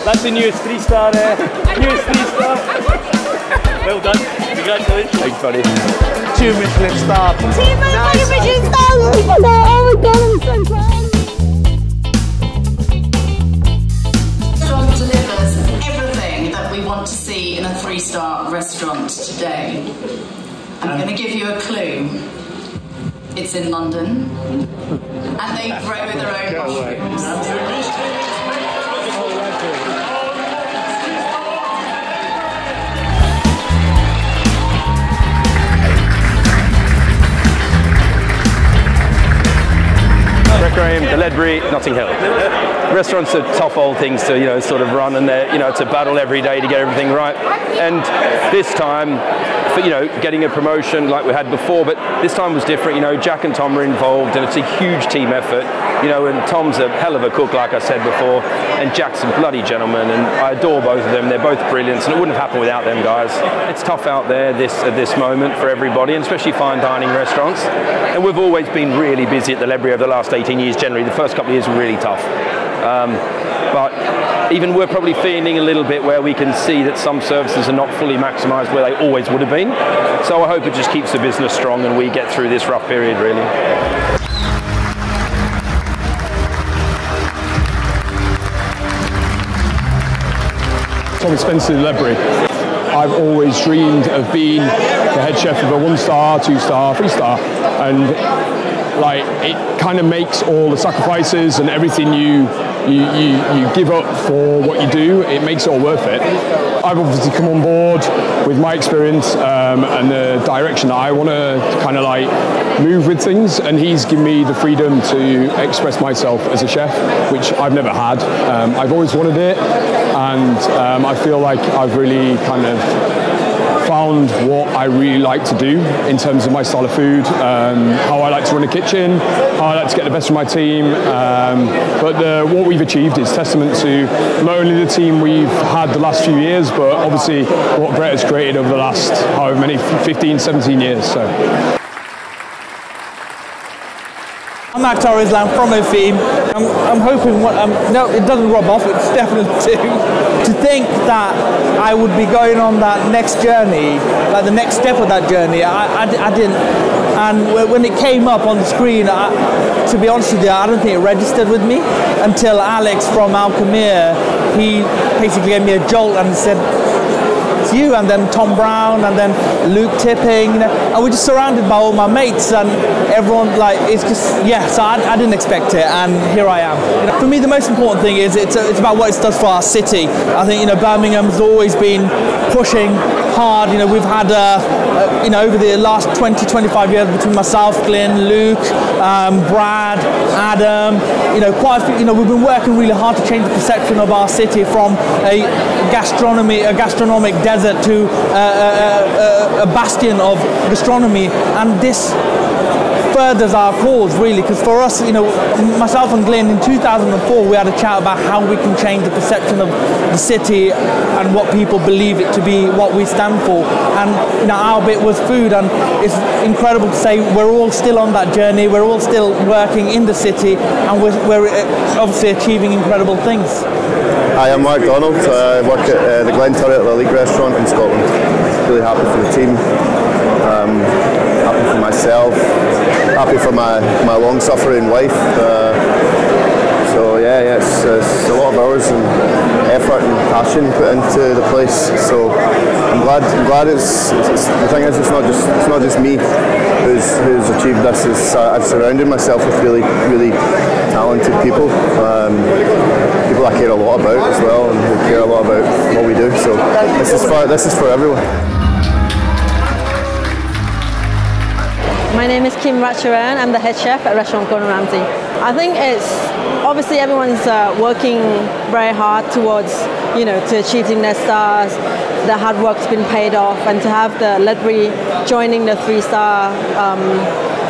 That's the newest 3-star there. Newest 3-star. Well done. Congratulations. Thanks, buddy. 2 Michelin Star. 2 Michelin Stars! Oh my God, I'm so proud. Restaurant delivers everything that we want to see in a 3-star restaurant today. I'm going to give you a clue. It's in London, and they grow their own mushrooms. The Ledbury, Notting Hill. Restaurants are tough old things to, you know, sort of run, and they're, you know, it's a battle every day to get everything right. And this time, for, you know, getting a promotion like we had before, but this time was different. You know, Jack and Tom were involved, and it's a huge team effort. You know, and Tom's a hell of a cook, like I said before, and Jack's a bloody gentleman, and I adore both of them. They're both brilliant, and it wouldn't have happened without them guys. It's tough out there at this moment for everybody, and especially fine dining restaurants. And we've always been really busy at the Ledbury over the last 18 years. Generally, the first couple of years were really tough. But even we're probably feeling a little bit where we can see that some services are not fully maximised where they always would have been. So I hope it just keeps the business strong and we get through this rough period, really. Spenceley, Ledbury. I've always dreamed of being the head chef of a 1-star, 2-star, 3-star, and like it kind of makes all the sacrifices and everything you give up for what you do, it makes it all worth it. I've obviously come on board with my experience and the direction that I want to kind of like move with things, and he's given me the freedom to express myself as a chef, which I've never had. I've always wanted it, and I feel like I've really kind of found what I really like to do in terms of my style of food, how I like to run a kitchen, how I like to get the best from my team. But what we've achieved is testament to not only the team we've had the last few years, but obviously what Brett has created over the last however many, 15, 17 years. So. I'm Aktar Islam from Opheem. I'm hoping, no, it doesn't rub off, it's definitely to think that I would be going on that next journey, like the next step of that journey, I didn't. And when it came up on the screen, to be honest with you, I don't think it registered with me until Alex from Alchemire, he basically gave me a jolt and said, it's you, and then Tom Brown, and then Luke Tipping, you know, and we're just surrounded by all my mates, and everyone, like, it's just, yeah, so I didn't expect it, and here I am. You know, for me, the most important thing is it's about what it does for our city. I think, you know, Birmingham's always been pushing hard. You know, we've had, you know, over the last 20, 25 years between myself, Glenn, Luke, Brad, Adam, you know, quite a few, you know, we've been working really hard to change the perception of our city from a gastronomic desert to a bastion of gastronomy, and this furthers our cause, really, because for us, you know, myself and Glenn, in 2004 we had a chat about how we can change the perception of the city and what people believe it to be, what we stand for, and you know, our bit was food, and it's incredible to say we're all still on that journey, we're all still working in the city, and we're obviously achieving incredible things. Hi, I'm Mark Donald. I work at the Glenturret Lalique restaurant in Scotland. Really happy for the team, happy for myself, happy for my long-suffering wife. So yeah, it's a lot of hours and effort and passion put into the place. So I'm glad it's the thing is it's not just me who's achieved this. I've surrounded myself with really talented people. People I care a lot about as well, and who care a lot about what we do. So this is for everyone. My name is Kim Ratcharan. I'm the head chef at Restaurant Gordon Ramsay. I think it's obviously everyone's working very hard towards, you know, to achieving their stars. The hard work's been paid off, and to have the Ledbury joining the 3-star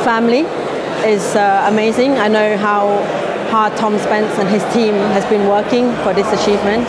family is amazing. I know how hard Tom Spence and his team has been working for this achievement.